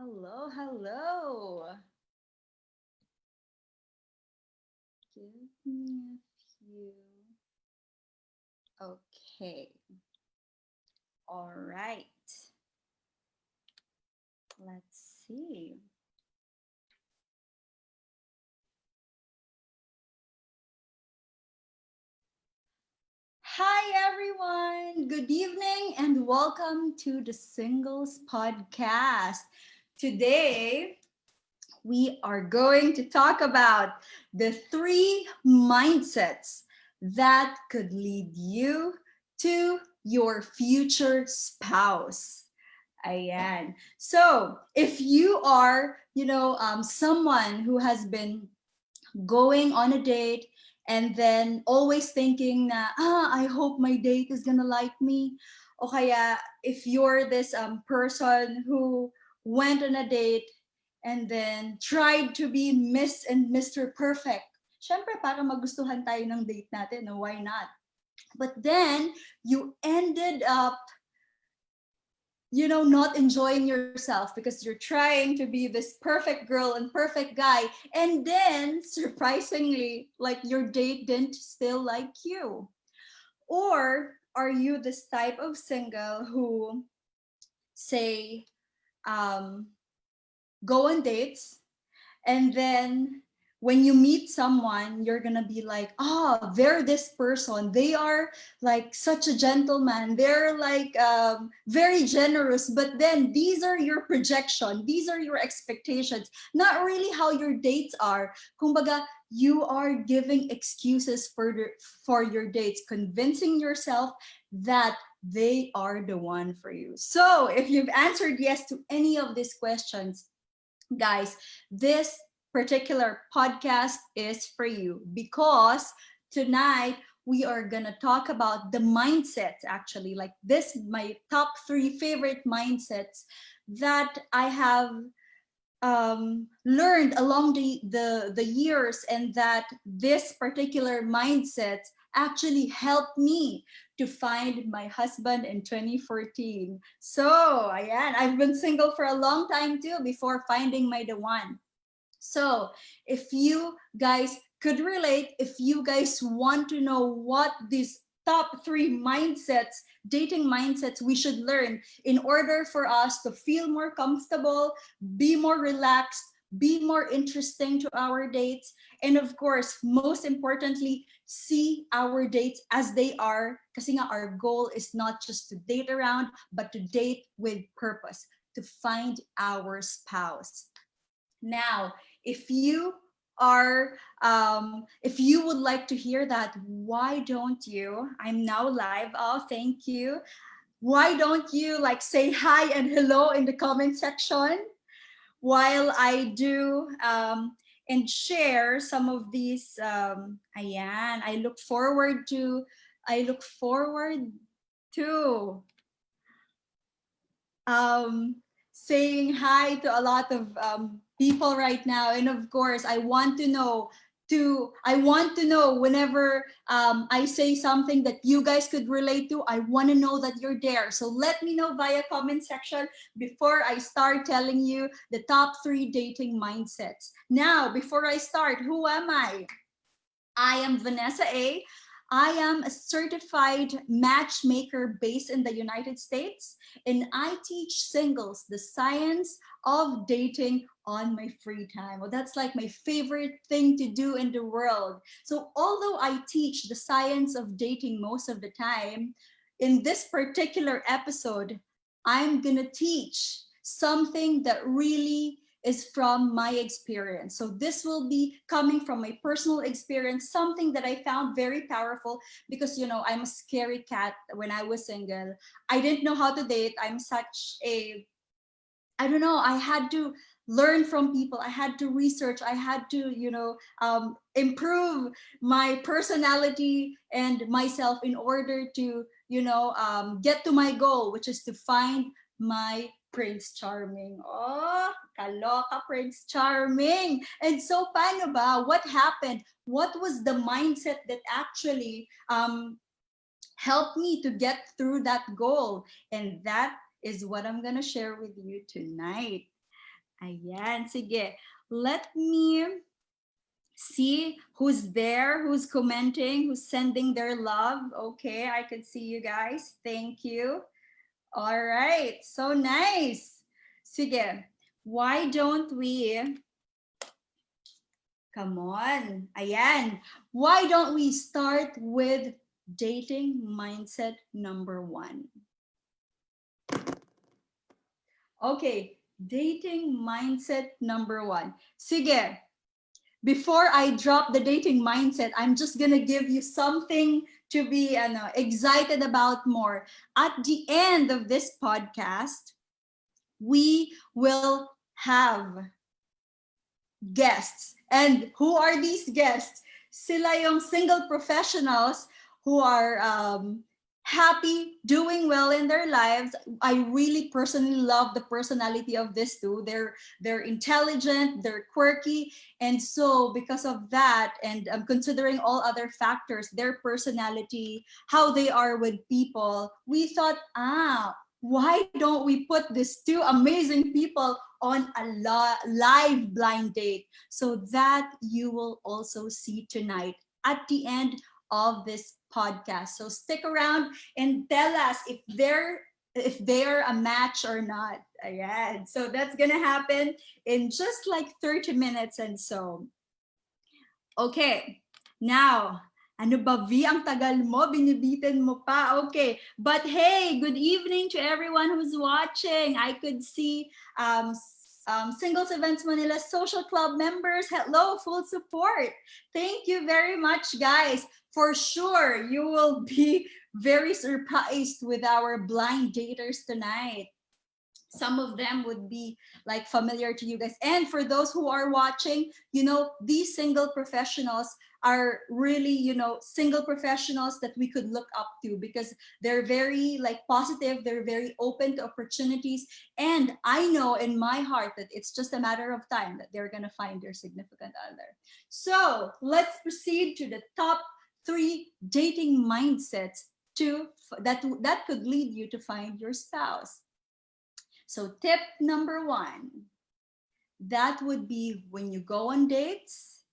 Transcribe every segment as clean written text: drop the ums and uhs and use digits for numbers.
Hello, hello. Give me a few. Okay. All right. Let's see. Hi, everyone. Good evening and welcome to the Singles Podcast. Today, we are going to talk about the three mindsets that could lead you to your future spouse. Ayan. So, if you are, someone who has been going on a date and then always thinking na, I hope my date is gonna like me. O kaya, if you're this person who went on a date and then tried to be Miss and Mr. Perfect. Syempre, para magustuhan tayo ng date natin, no? Why not? But then, you ended up not enjoying yourself because you're trying to be this perfect girl and perfect guy. And then, surprisingly, like your date didn't still like you. Or are you this type of single who say, um, go on dates and then when you meet someone you're gonna be like, oh, they're this person, they are like such a gentleman, they're like very generous, but then these are your projection, these are your expectations, not really how your dates are. Kumbaga, you are giving excuses for your dates, convincing yourself that they are the one for you. So if you've answered yes to any of these questions, guys, this particular podcast is for you because tonight we are gonna talk about the mindsets, actually, like this, my top three favorite mindsets that I have learned along the years, and that this particular mindset actually helped me to find my husband in 2014. So, ayan, I've been single for a long time too before finding my the one. So, if you guys could relate, if you guys want to know what these top three mindsets, dating mindsets, we should learn in order for us to feel more comfortable, be more relaxed, be more interesting to our dates, and of course, most importantly, see our dates as they are. Kasi nga, our goal is not just to date around, but to date with purpose, to find our spouse. Now, if you if you would like to hear that, why don't you? I'm now live. Oh, thank you. Why don't you like say hi and hello in the comment section while I do and share some of these. Ayan, I look forward to um, saying hi to a lot of people right now. And of course, I want to know whenever I say something that you guys could relate to, I want to know that you're there. So let me know via comment section before I start telling you the top three dating mindsets. Now, before I start, who am I? I am Vanessa A. I am a certified matchmaker based in the United States, and I teach singles the science of dating on my free time. Well, that's like my favorite thing to do in the world. So, although I teach the science of dating most of the time, in this particular episode, I'm gonna teach something that really is from my experience. So this will be coming from my personal experience, something that I found very powerful because I'm a scary cat when I was single. I didn't know how to date. I'm such a I don't know, I had to learn from people. I had to research. I had to, improve my personality and myself in order to, get to my goal, which is to find my Prince Charming. Oh, kaloka Prince Charming. And so, paano ba? What happened? What was the mindset that actually helped me to get through that goal? And that is what I'm going to share with you tonight. Ayan, sige. Let me see who's there, who's commenting, who's sending their love. Okay, I can see you guys. Thank you. All right, so nice. Sige, why don't we, come on, ayan. Why don't we start with dating mindset number 1? Okay, dating mindset number 1. Sige, before I drop the dating mindset, I'm just gonna give you something to be excited about more. At the end of this podcast, we will have guests. And who are these guests? Sila yung single professionals who are happy, doing well in their lives. I really personally love the personality of these two. They're intelligent, they're quirky, and so because of that, and considering all other factors, their personality, how they are with people, we thought, why don't we put these two amazing people on a live blind date so that you will also see tonight at the end of this podcast. So stick around and tell us if they're a match or not. Ayan. So that's gonna happen in just like 30 minutes and so. Okay, now, ano ba, V? Ang tagal mo, binibitin mo pa. Okay, but hey, good evening to everyone who's watching. I could see Singles Events Manila Social Club members. Hello, full support. Thank you very much, guys. For sure, you will be very surprised with our blind daters tonight. Some of them would be like familiar to you guys. And for those who are watching, these single professionals are really, single professionals that we could look up to because they're very like positive, they're very open to opportunities. And I know in my heart that it's just a matter of time that they're going to find their significant other. So let's proceed to the top 3 dating mindsets that could lead you to find your spouse. So tip number 1, that would be when you go on dates,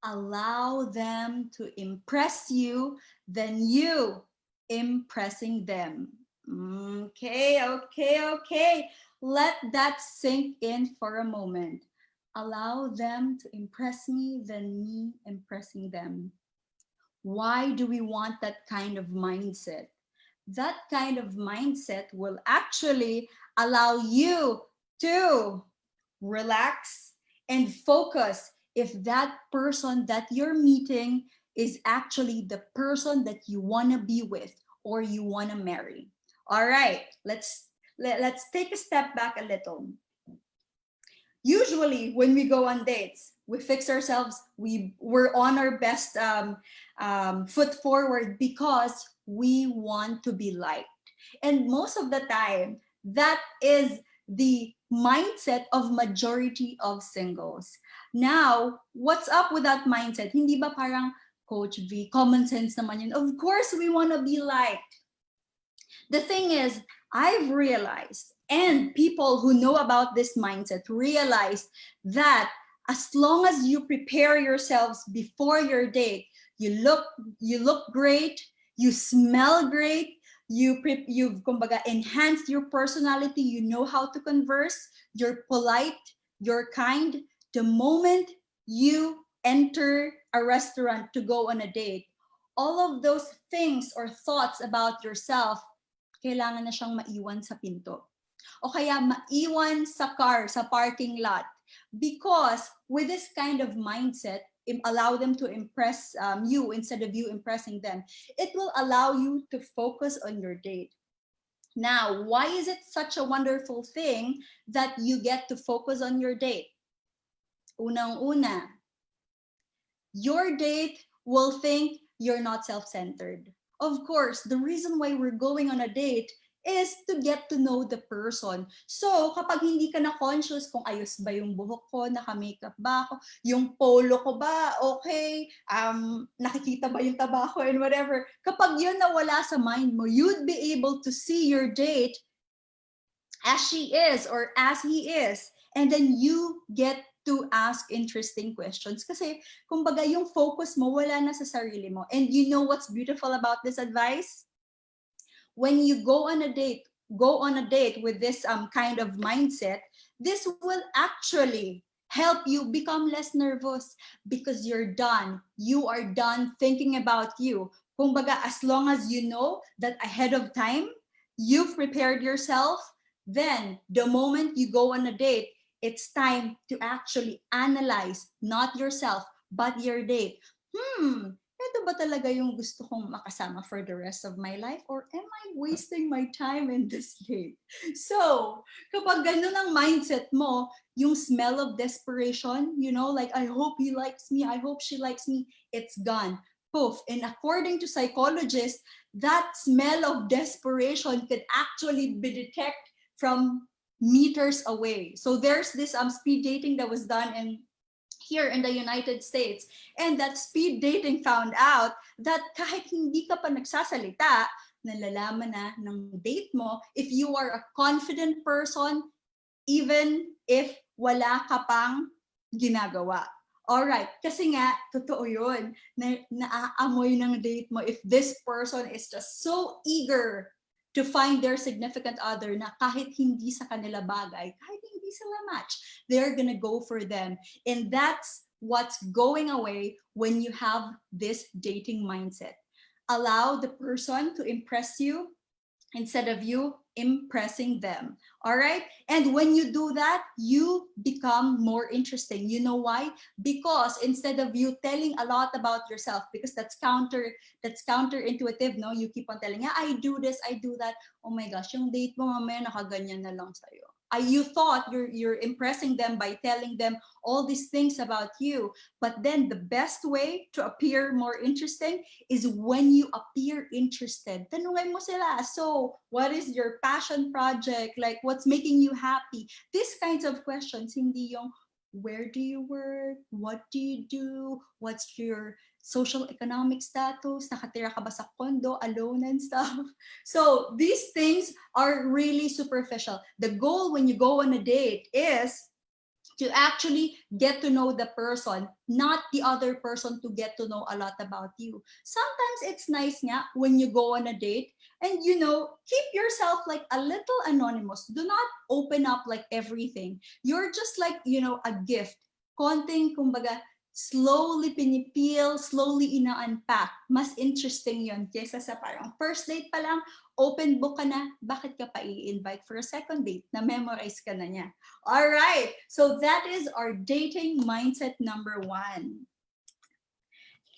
allow them to impress you than you impressing them. Okay. Let that sink in for a moment. Allow them to impress me than me impressing them. Why do we want that kind of mindset? That kind of mindset will actually allow you to relax and focus if that person that you're meeting is actually the person that you want to be with or you want to marry. All right, let's take a step back a little. Usually when we go on dates, we fix ourselves, we're on our best foot forward because we want to be liked. And most of the time, that is the mindset of majority of singles. Now, what's up with that mindset? Hindi ba parang, Coach V, common sense naman yun? Of course, we want to be liked. The thing is, I've realized, and people who know about this mindset realize that as long as you prepare yourselves before your date, you look great, you smell great, you've kumbaga enhanced your personality, you know how to converse, you're polite, you're kind. The moment you enter a restaurant to go on a date, all of those things or thoughts about yourself, kailangan na siyang maiwan sa pinto. O kaya maiwan sa car, sa parking lot. Because with this kind of mindset, allow them to impress you instead of you impressing them, it will allow you to focus on your date. Now, why is it such a wonderful thing that you get to focus on your date? Unang-una, your date will think you're not self-centered. Of course, the reason why we're going on a date is to get to know the person. So, kapag hindi ka na conscious kung ayos ba yung buhok ko, naka-makeup ba ako, yung polo ko ba, okay, nakikita ba yung taba ko and whatever, kapag yun nawala sa mind mo, you'd be able to see your date as she is or as he is. And then you get to ask interesting questions. Kasi, kumbaga, yung focus mo, wala na sa sarili mo. And you know what's beautiful about this advice? When you go on a date with this kind of mindset, this will actually help you become less nervous because you're done. You are done thinking about you. Kumbaga, as long as you know that ahead of time, you've prepared yourself, then the moment you go on a date, it's time to actually analyze not yourself, but your date. Ito ba talaga yung gusto kong makasama for the rest of my life? Or am I wasting my time in this date? So, kapag ganun ang mindset mo, yung smell of desperation, you know, like, I hope he likes me, I hope she likes me, it's gone. Poof. And according to psychologists, that smell of desperation could actually be detected from meters away. So there's this speed dating that was done here in the United States. And that speed dating found out that kahit hindi ka pa nagsasalita, nalalaman na ng date mo if you are a confident person, even if wala ka pang ginagawa. Alright, kasi nga, totoo yun, naaamoy ng date mo if this person is just so eager to find their significant other na kahit hindi sa kanila bagay, kahit hindi sila match, they're gonna go for them. And that's what's going away when you have this dating mindset. Allow the person to impress you instead of you impressing them. All right? And when you do that, you become more interesting. You know why? Because instead of you telling a lot about yourself, because that's counterintuitive, no? You keep on telling, yeah, I do this, I do that. Oh my gosh, yung date mo mamaya nakaganyan na lang sa'yo. You thought you're impressing them by telling them all these things about you, but then the best way to appear more interesting is when you appear interested. Tanungin mo sila, so what is your passion project? Like, what's making you happy? These kinds of questions, hindi yung where do you work? What do you do? What's your social economic status? Nakatira ka ba sa condo, alone and stuff? So these things are really superficial. The goal when you go on a date is to actually get to know the person, not the other person to get to know a lot about you. Sometimes it's nice nga when you go on a date and, you know, keep yourself like a little anonymous. Do not open up like everything. You're just like, you know, a gift. Konting, kumbaga, slowly pinipeel, slowly ina-unpack. Mas interesting yon kesa sa parang first date pa lang, open book ka na, bakit ka pa i-invite for a second date? Na-memorize ka na niya. All right, so that is our dating mindset number 1.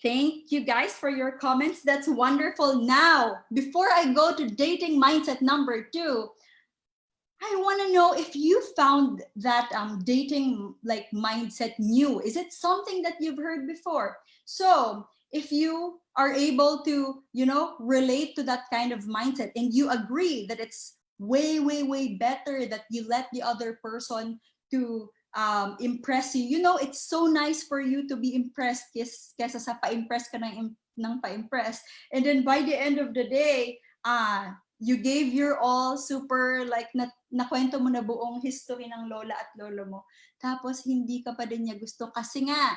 Thank you guys for your comments. That's wonderful. Now, before I go to dating mindset number 2, I want to know if you found that dating like mindset new. Is it something that you've heard before? So if you are able to, you know, relate to that kind of mindset and you agree that it's way, way, way better that you let the other person to impress you. You know, it's so nice for you to be impressed kesa sa pa-impress ka ng pa-impress. And then by the end of the day, you gave your all, super like nakwento mo na buong history ng lola at lolo mo. Tapos hindi ka pa din niya gusto kasi nga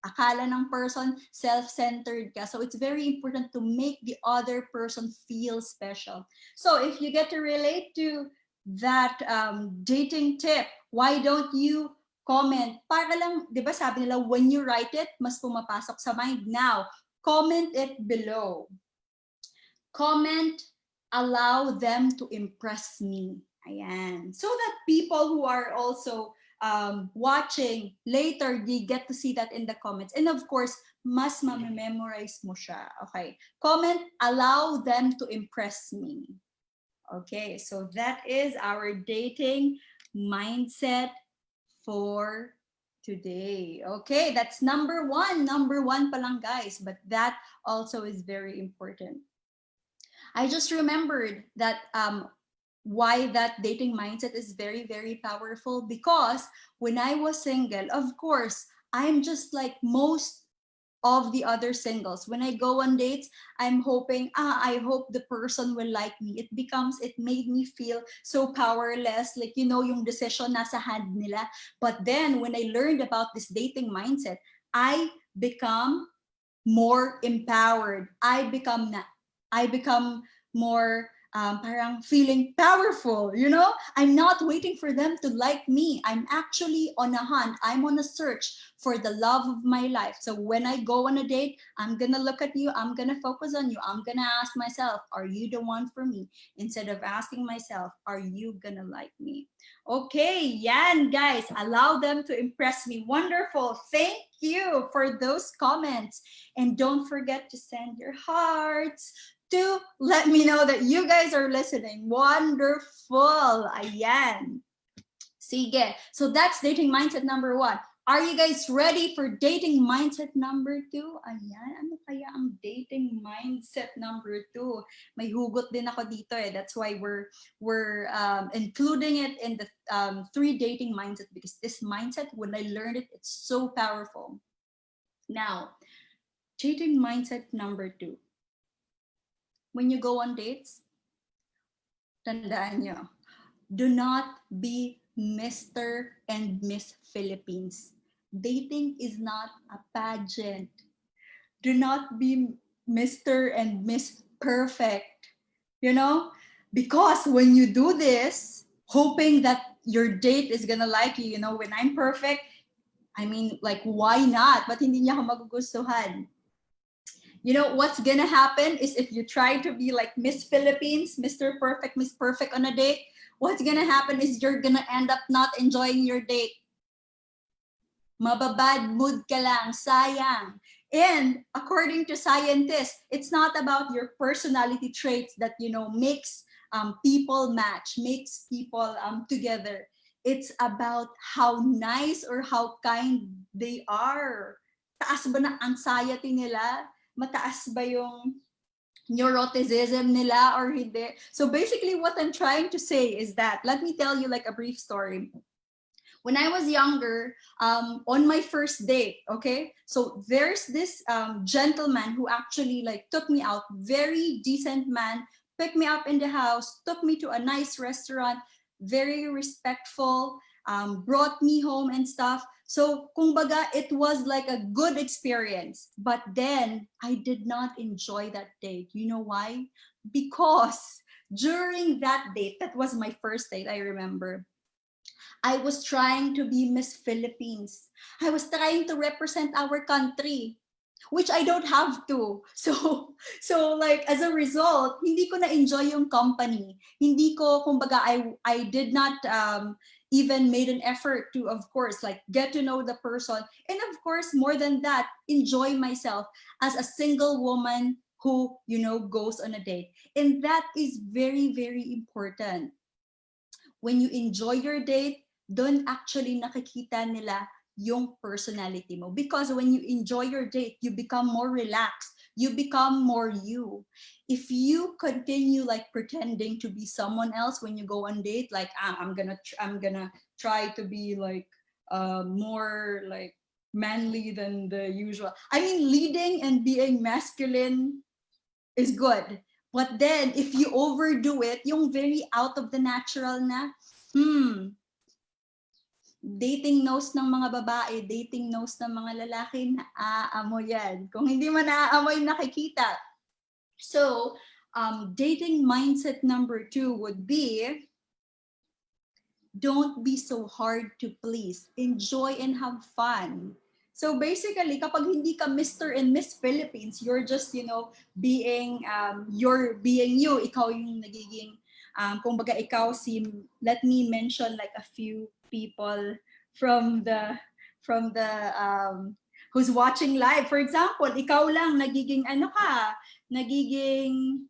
akala ng person self-centered ka. So it's very important to make the other person feel special. So if you get to relate to that dating tip, why don't you comment? Para lang, di ba sabi nila, when you write it, mas pumapasok sa mind. Now, comment it below. Comment, allow them to impress me. Ayan. So that people who are also watching later, they get to see that in the comments. And of course, mas mamemorize mo siya. Okay. Comment, allow them to impress me. Okay, so that is our dating mindset for today. Okay, that's number 1. Number 1 pa lang, guys, but that also is very important. I just remembered that why that dating mindset is very, very powerful, because when I was single, of course, I'm just like most of the other singles. When I go on dates, I'm hoping, I hope the person will like me. It made me feel so powerless, like, yung decision nasa hand nila. But then when I learned about this dating mindset, I become more empowered. I become more parang feeling powerful, I'm not waiting for them to like me. I'm actually on a hunt. I'm on a search for the love of my life. So when I go on a date, I'm gonna look at you, I'm gonna focus on you, I'm gonna ask myself, are you the one for me? Instead of asking myself, are you gonna like me? Okay, yan guys, allow them to impress me. Wonderful. Thank you for those comments. And don't forget to send your hearts to let me know that you guys are listening. Wonderful. Ayan. Sige. So that's dating mindset number 1. Are you guys ready for dating mindset number 2? Ayan, ano kaya ang dating mindset number 2? May hugot din ako dito eh. That's why we're including it in the 3 dating mindset, because this mindset, when I learned it, it's so powerful. Now, dating mindset number 2. When you go on dates, tandaan nyo, do not be Mr. and Miss Philippines. Dating is not a pageant. Do not be Mr. and Miss Perfect. Because when you do this, hoping that your date is gonna like you, when I'm perfect, I mean, like, why not? But hindi niya ako magugustuhan. What's gonna happen is, if you try to be like Miss Philippines, Mr. Perfect, Miss Perfect on a date, what's gonna happen is you're gonna end up not enjoying your date. Mababad mood ka lang, sayang. And according to scientists, it's not about your personality traits that, makes people match, makes people together. It's about how nice or how kind they are. Taas ba ng anxiety nila? Mataas ba yung neuroticism nila or hindi? So basically what I'm trying to say is that, let me tell you like a brief story. When I was younger, on my first date, okay, so there's this gentleman who actually like took me out, very decent man, picked me up in the house, took me to a nice restaurant, very respectful, brought me home and stuff. So kumbaga, it was like a good experience. But then I did not enjoy that date. You know why? Because during that date, that was my first date, I remember, I was trying to be Miss Philippines. I was trying to represent our country, which I don't have to. So like, as a result, hindi ko na-enjoy yung company. Hindi ko, kumbaga, I did not even made an effort to, of course, like, get to know the person. And of course, more than that, enjoy myself as a single woman who, goes on a date. And that is very, very important. When you enjoy your date, doon actually nakikita nila yung personality mo. Because when you enjoy your date, you become more relaxed. You become more you. If you continue like pretending to be someone else when you go on date, like, I'm gonna try to be like more like manly than the usual. I mean, leading and being masculine is good. But then, if you overdo it, yung very out of the natural na, dating nose ng mga babae, dating nose ng mga lalaki, naaamoy yan. Kung hindi mo naaamoy, nakikita. So, dating mindset number 2 would be, don't be so hard to please. Enjoy and have fun. So basically, kapag hindi ka Mr. and Miss Philippines, you're just, being you. Ikaw yung nagiging, kumbaga ikaw let me mention like a few people from the who's watching live. For example, ikaw lang nagiging nagiging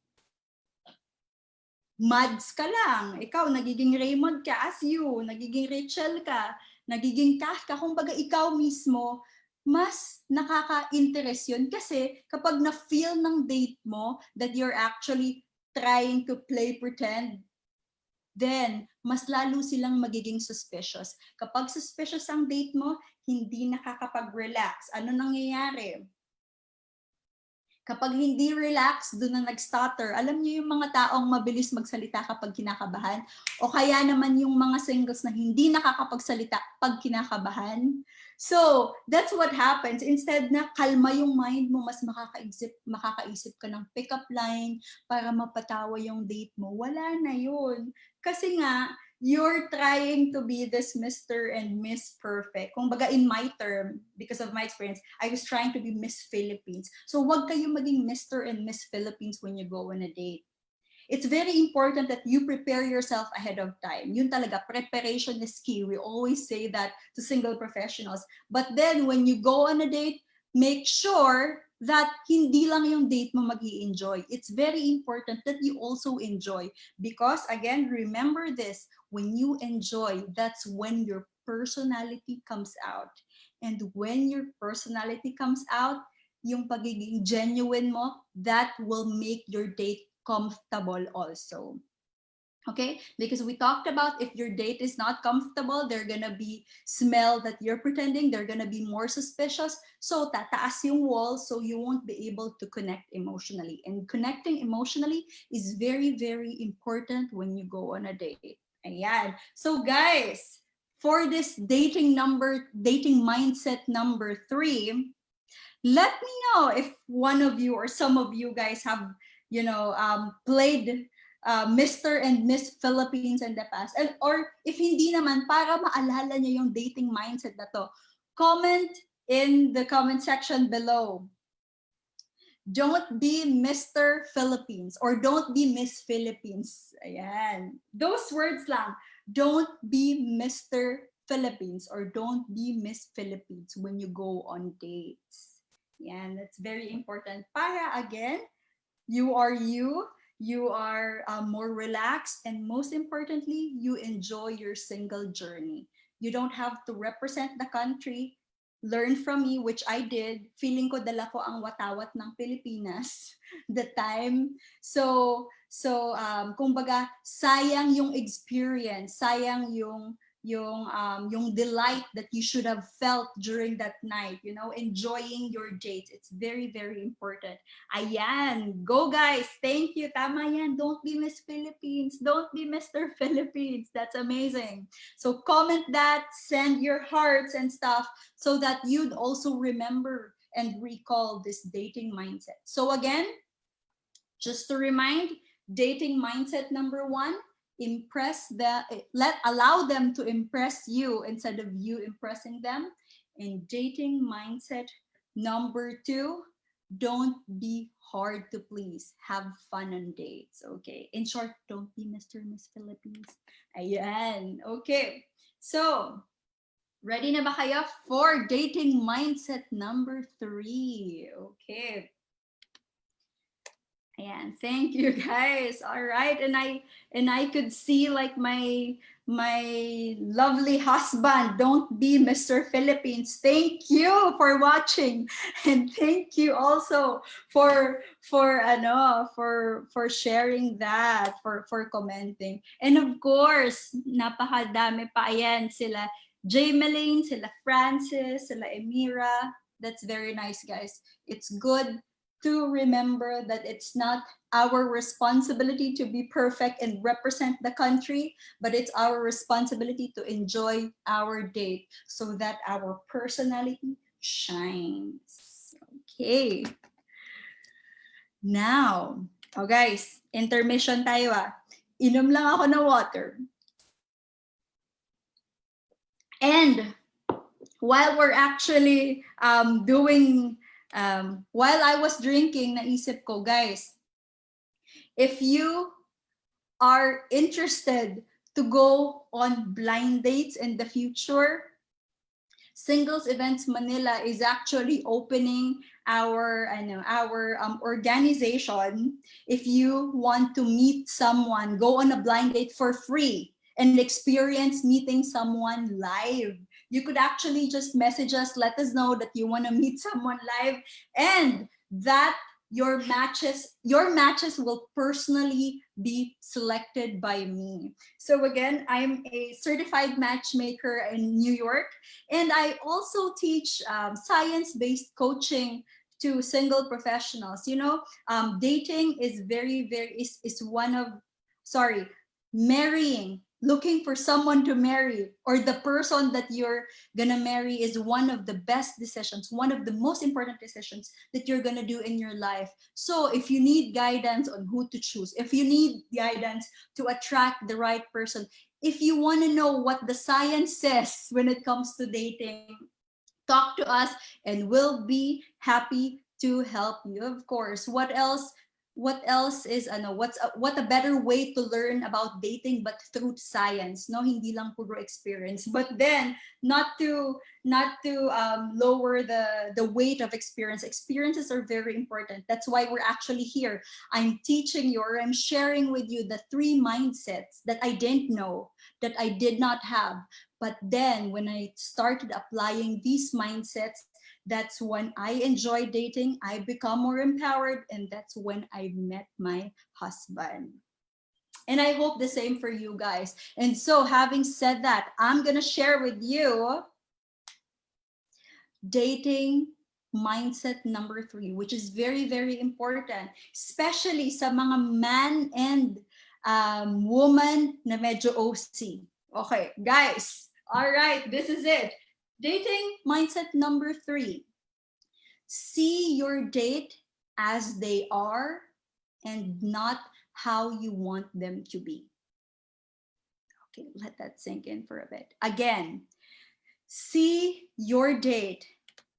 Mads ka lang, ikaw nagiging Raymond ka as you, nagiging Rachel ka, nagiging Kath ka, kumbaga ikaw mismo, mas nakaka-interest yun kasi kapag na-feel ng date mo that you're actually trying to play pretend, then mas lalo silang magiging suspicious. Kapag suspicious ang date mo, hindi nakakapag-relax. Ano nangyayari? Kapag hindi relax, doon na nag-stutter. Alam niyo yung mga taong mabilis magsalita kapag kinakabahan? O kaya naman yung mga singles na hindi nakakapagsalita pag kinakabahan? So, that's what happens. Instead na kalma yung mind mo, mas makakaisip ka ng pick-up line para mapatawa yung date mo. Wala na yun. Kasi nga, you're trying to be this Mr. and Miss Perfect. Kung baga in my term, because of my experience, I was trying to be Miss Philippines. So wag kayong maging Mr. and Miss Philippines when you go on a date. It's very important that you prepare yourself ahead of time. Yun talaga, preparation is key. We always say that to single professionals. But then when you go on a date, make sure that hindi lang yung date mo mag-i-enjoy. It's very important that you also enjoy. Because again, remember this, when you enjoy, that's when your personality comes out. And when your personality comes out, yung pagiging genuine mo, that will make your date comfortable also. Okay, because we talked about if your date is not comfortable, they're gonna be smell that you're pretending, they're gonna be more suspicious. So tataas yung wall, so you won't be able to connect emotionally. And connecting emotionally is very, very important when you go on a date. Ayan. So guys, for this dating mindset number 3, let me know if one of you or some of you guys have, played Mr. and Miss Philippines in the past. And, or if hindi naman, para maalala niyo yung dating mindset na to, comment in the comment section below. Don't be Mr. Philippines or don't be Miss Philippines. Ayan. Those words lang. Don't be Mr. Philippines or don't be Miss Philippines when you go on dates. Yeah, that's very important. Para again, you are more relaxed, and most importantly, you enjoy your single journey. You don't have to represent the country. Learn from me, which I did. Feeling ko dala ko ang watawat ng Pilipinas the time. So kumbaga, sayang yung experience, sayang yung delight that you should have felt during that night, enjoying your dates. It's very, very important. Ayan, go guys. Thank you. Tama yan. Don't be Miss Philippines. Don't be Mr. Philippines. That's amazing. So comment that, send your hearts and stuff so that you'd also remember and recall this dating mindset. So again, just to remind, dating mindset number 1, allow them to impress you instead of you impressing them. And dating mindset number 2, don't be hard to please. Have fun on dates. Okay. In short, don't be Mr. and Miss Philippines. Ayan. Okay. So, ready na ba kayo for dating mindset number 3? Okay. Ayan, thank you guys. All right, and I could see like my lovely husband. Don't be Mr. Philippines. Thank you for watching, and thank you also for sharing that, for commenting, and of course napakadami pa ayan sila Jameline, sila Francis, sila Emira. That's very nice, guys. It's good to remember that it's not our responsibility to be perfect and represent the country, but it's our responsibility to enjoy our date so that our personality shines. Okay. Now, guys, intermission tayo ah. Inom lang ako ng water. And while we're actually while I was drinking, naisip ko, guys, if you are interested to go on blind dates in the future, Singles Events Manila is actually opening our organization. If you want to meet someone, go on a blind date for free and experience meeting someone live. You could actually just message us, let us know that you want to meet someone live, and that your matches will personally be selected by me. So again, I'm a certified matchmaker in New York, and I also teach science-based coaching to single professionals. Dating is is one of, sorry, marrying, looking for someone to marry, or the person that you're gonna marry, is one of the best decisions, one of the most important decisions that you're gonna do in your life. So if you need guidance on who to choose, if you need guidance to attract the right person, if you want to know what the science says when it comes to dating, talk to us and we'll be happy to help you. Of course, what else is what a better way to learn about dating but through science, no, hindi lang puro experience. But then, not to lower the weight of experience. Experiences are very important. That's why we're actually here. I'm teaching you, or I'm sharing with you, the three mindsets that I didn't know, that I did not have. But then when I started applying these mindsets, that's when I enjoy dating, I become more empowered, and that's when I met my husband. And I hope the same for you guys. And so, having said that, I'm going to share with you dating mindset number 3, which is very, very important, especially sa mga man and woman na medyo OC. Okay, guys. All right, this is it. Dating mindset number 3. See your date as they are and not how you want them to be. Okay, let that sink in for a bit. Again, see your date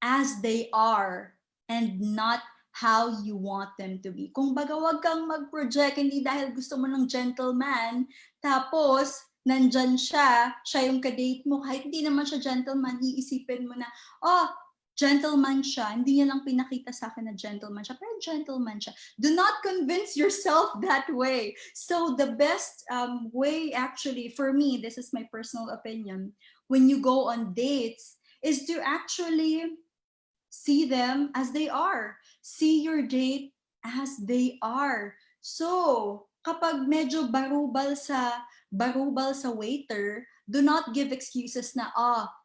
as they are and not how you want them to be. Kung baga, wag kang mag-project, hindi dahil gusto mo ng gentleman, tapos nandyan siya yung kadate mo, kahit hindi naman siya gentleman, iisipin mo na, oh, gentleman siya, hindi niya lang pinakita sa akin na gentleman siya, pero gentleman siya. Do not convince yourself that way. So the best way, actually, for me, this is my personal opinion, when you go on dates, is to actually see them as they are. See your date as they are. So, kapag medyo barubal sa waiter, do not give excuses na,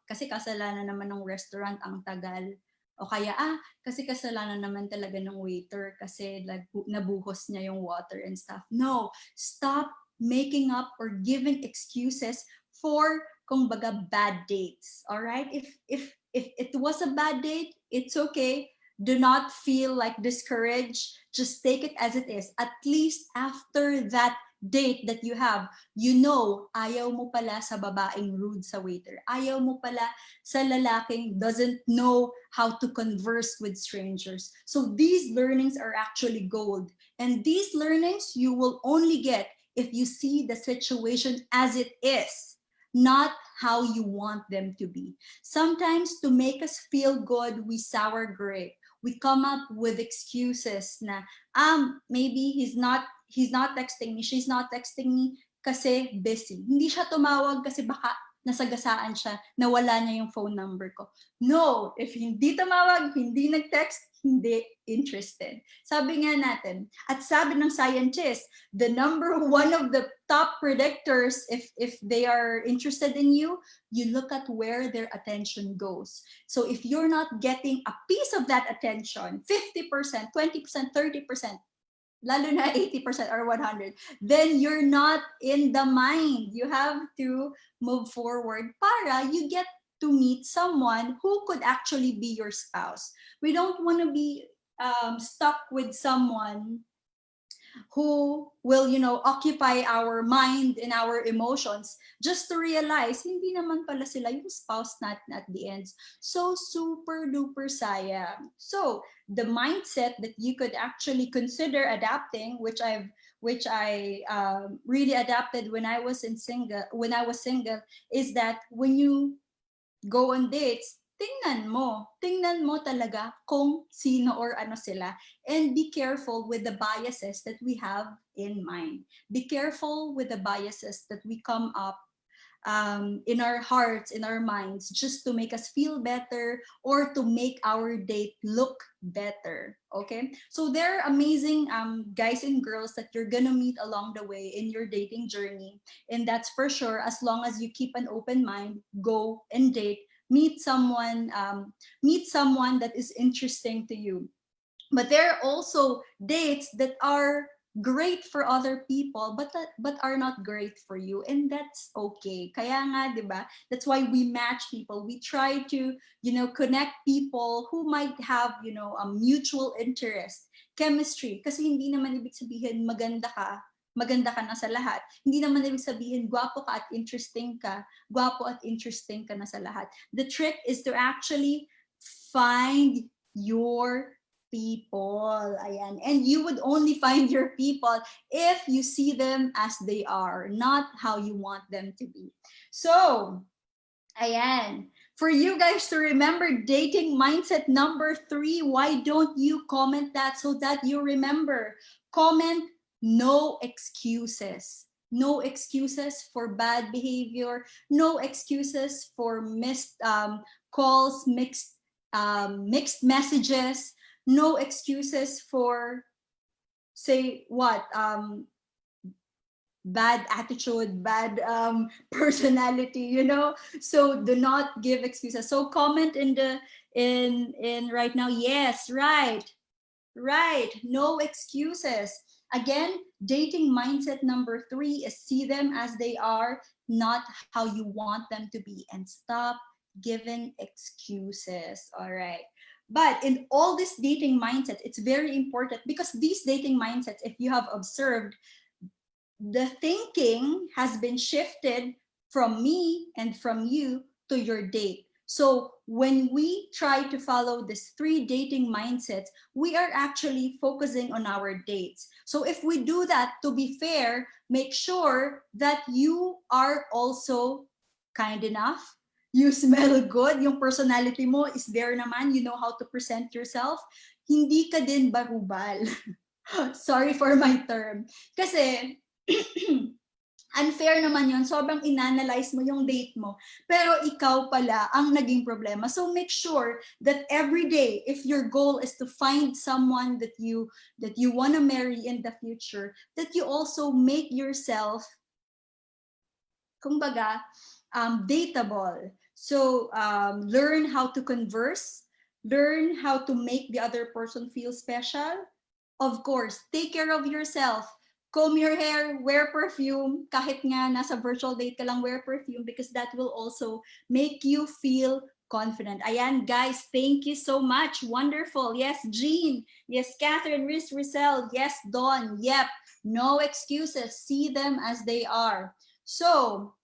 kasi kasalanan naman ng restaurant ang tagal. O kaya, kasi kasalanan naman talaga ng waiter kasi nabuhos niya yung water and stuff. No, stop making up or giving excuses for, kung baga, bad dates. All right? If it was a bad date, it's okay. Do not feel like discouraged. Just take it as it is. At least after that date that you have, ayaw mo pala sa babaeng rude sa waiter. Ayaw mo pala sa lalaking doesn't know how to converse with strangers. So these learnings are actually gold. And these learnings you will only get if you see the situation as it is, not how you want them to be. Sometimes to make us feel good, we sour grape. We come up with excuses na, maybe he's not texting me, she's not texting me kasi busy. Hindi siya tumawag kasi baka nasagasaan siya, nawala niya yung phone number ko. No, if hindi tumawag, hindi nag-text, hindi interested. Sabi nga natin, at sabi ng scientist, the number one of the top predictors, if they are interested in you, you look at where their attention goes. So if you're not getting a piece of that attention, 50%, 20%, 30%, lalo na 80% or 100, then you're not in the mind. You have to move forward para you get to meet someone who could actually be your spouse. We don't want to be stuck with someone who will, occupy our mind and our emotions, just to realize, hindi naman pala sila yung spouse natin at the end. So, super duper sayang. So, the mindset that you could actually consider adapting, which I really adapted when I was single, is that when you go on dates, tingnan mo talaga kung sino or ano sila, and be careful with the biases that we have in mind. Be careful with the biases that we come up in our hearts, in our minds, just to make us feel better or to make our date look better. Okay, so there are amazing guys and girls that you're gonna meet along the way in your dating journey, and that's for sure. As long as you keep an open mind, go and date, meet someone that is interesting to you. But there are also dates that are great for other people but are not great for you, and that's okay. Kaya nga, 'di ba? That's why we match people. We try to, connect people who might have, a mutual interest, chemistry. Kasi hindi naman ibig sabihin maganda ka na sa lahat. Hindi naman ibig sabihin gwapo ka at interesting ka, gwapo at interesting ka na sa lahat. The trick is to actually find your people. Ayan. And you would only find your people if you see them as they are, not how you want them to be. So, ayan. For you guys to remember dating mindset number 3, why don't you comment that so that you remember? Comment no excuses. No excuses for bad behavior. No excuses for missed calls, mixed messages. No excuses for, say what, bad attitude, bad personality. So do not give excuses. So comment in the in right now. Yes, right. No excuses. Again, dating mindset number 3 is see them as they are, not how you want them to be, and stop giving excuses. All right. But in all these dating mindsets, it's very important because these dating mindsets, if you have observed, the thinking has been shifted from me and from you to your date. So when we try to follow these 3 dating mindsets, we are actually focusing on our dates. So if we do that, to be fair, make sure that you are also kind enough. You smell good. Yung personality mo is there naman. You know how to present yourself. Hindi ka din barubal. Sorry for my term. Kasi unfair naman yun. Sobrang inanalyze mo yung date mo. Pero ikaw pala ang naging problema. So make sure that every day, if your goal is to find someone that you want to marry in the future, that you also make yourself, kumbaga, dateable. So learn how to converse, learn how to make the other person feel special. Of course, take care of yourself. Comb your hair, wear perfume. Kahit nga nasa virtual date ka lang, wear perfume because that will also make you feel confident. Ayan, guys, thank you so much. Wonderful. Yes, Jean. Yes, Catherine, Riz, Rizal. Yes, Dawn. Yep. No excuses. See them as they are. So,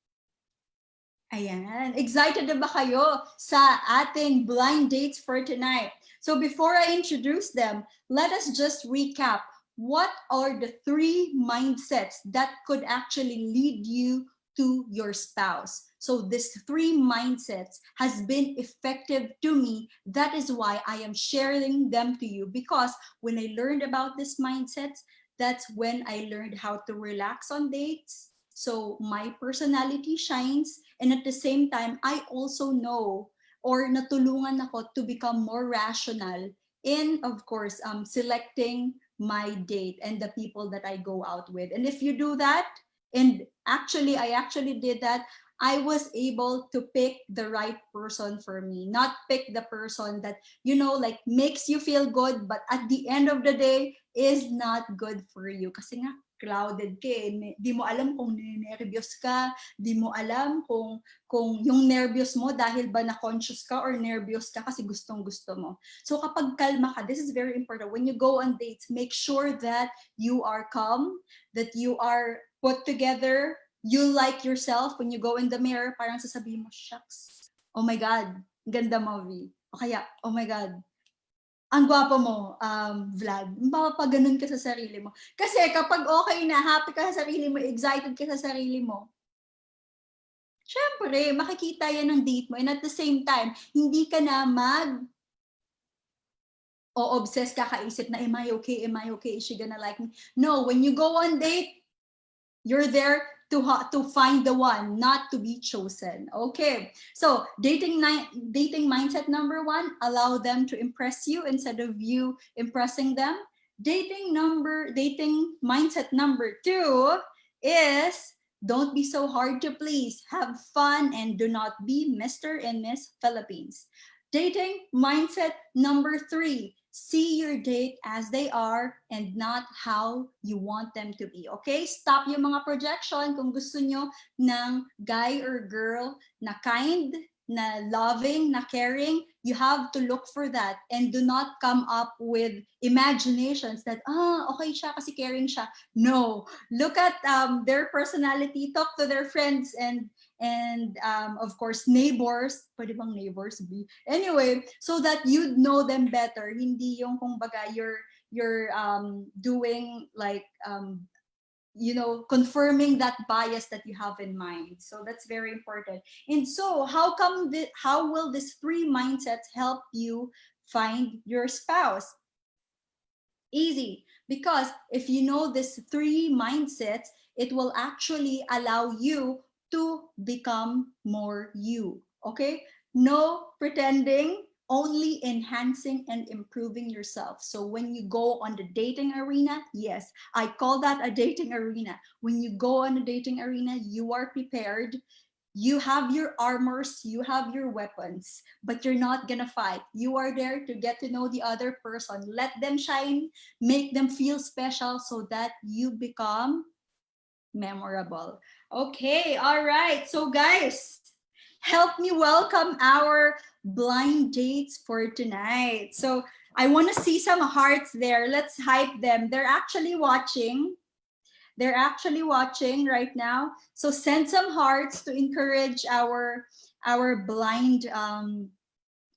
ayan. Excited na ba kayo sa ating blind dates for tonight? So before I introduce them, let us just recap. What are the 3 mindsets that could actually lead you to your spouse? So these 3 mindsets has been effective to me. That is why I am sharing them to you, because when I learned about these mindsets, that's when I learned how to relax on dates. So my personality shines, and at the same time, I also know, or natulungan ako to become more rational in, of course, selecting my date and the people that I go out with. And if you do that, and I actually did that, I was able to pick the right person for me, not pick the person that, like makes you feel good, but at the end of the day is not good for you. Kasi nga, clouded ka eh. Di mo alam kung nervyos ka, di mo alam kung yung nervyos mo dahil ba na-conscious ka or nervyos ka kasi gustong-gusto mo. So kapag kalma ka, this is very important. When you go on dates, make sure that you are calm, that you are put together, you like yourself. When you go in the mirror, parang sasabihin mo, shucks, oh my God, ganda mo, V. O kaya, oh my God, ang gwapo mo, Vlad. Mapapaganon ka sa sarili mo. Kasi kapag okay na, happy ka sa sarili mo, excited ka sa sarili mo, syempre, makikita yan ng date mo. And at the same time, hindi ka na o-obsess ka, kaisip na, am I okay? Am I okay? Is she gonna like me? No, when you go on date, you're there to find the one, not to be chosen. Okay, so dating mindset number 1, allow them to impress you instead of you impressing them. Dating mindset number 2 is don't be so hard to please. Have fun and do not be Mr. and Miss Philippines. Dating mindset number 3, See your date as they are and not how you want them to be. Okay? Stop yung mga projection. Kung gusto nyo ng guy or girl na kind, na loving, na caring, you have to look for that and do not come up with imaginations that, okay siya kasi caring siya. No. Look at their personality, talk to their friends and of course neighbors, pwede bang neighbors be? Anyway, so that you'd know them better. Hindi yung kung baga you're doing like confirming that bias that you have in mind. So that's very important. And so how will these three mindsets help you find your spouse? Easy, because if you know these three mindsets, it will actually allow you to become more you. Okay? No pretending, only enhancing and improving yourself. So when you go on the dating arena, yes, I call that a dating arena. When you go on a dating arena, you are prepared. You have your armors, you have your weapons, but you're not gonna fight. You are there to get to know the other person, let them shine, make them feel special so that you become memorable. Okay, all right. So guys, help me welcome our blind dates for tonight. So I want to see some hearts there. Let's hype them. They're actually watching. They're actually watching right now. So send some hearts to encourage our blind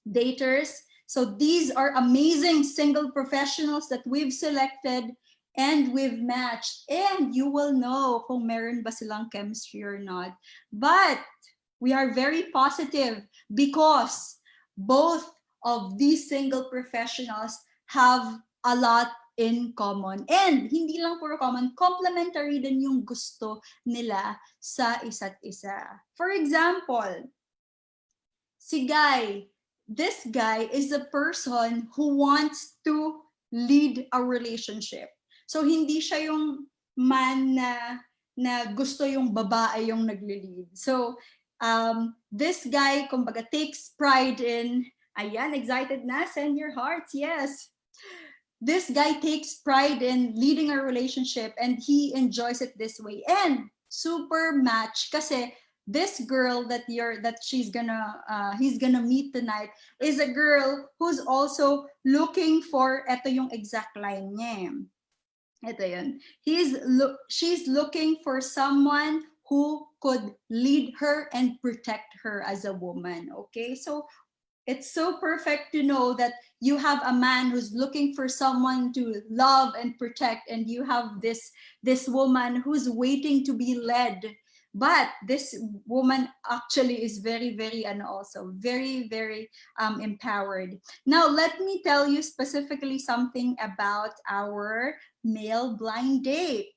daters. So these are amazing single professionals that we've selected and we've matched. And you will know kung meron ba silang chemistry or not. But we are very positive because both of these single professionals have a lot in common. And hindi lang puro common, complementary din yung gusto nila sa isa't isa. For example, si Guy, this guy is a person who wants to lead a relationship. So hindi siya yung man na gusto yung babae yung nagli-lead. So this guy, kumbaga, takes pride in, ayan, excited na, send your hearts, yes. This guy takes pride in leading a relationship and he enjoys it this way. And super match kasi this girl that he's gonna meet tonight is a girl who's also looking for, eto yung exact line niya. Ito yun. She's looking for someone who could lead her and protect her as a woman. Okay, so it's so perfect to know that you have a man who's looking for someone to love and protect, and you have this woman who's waiting to be led. But this woman actually is very, very, and also very, very empowered. Now, let me tell you specifically something about our male blind date.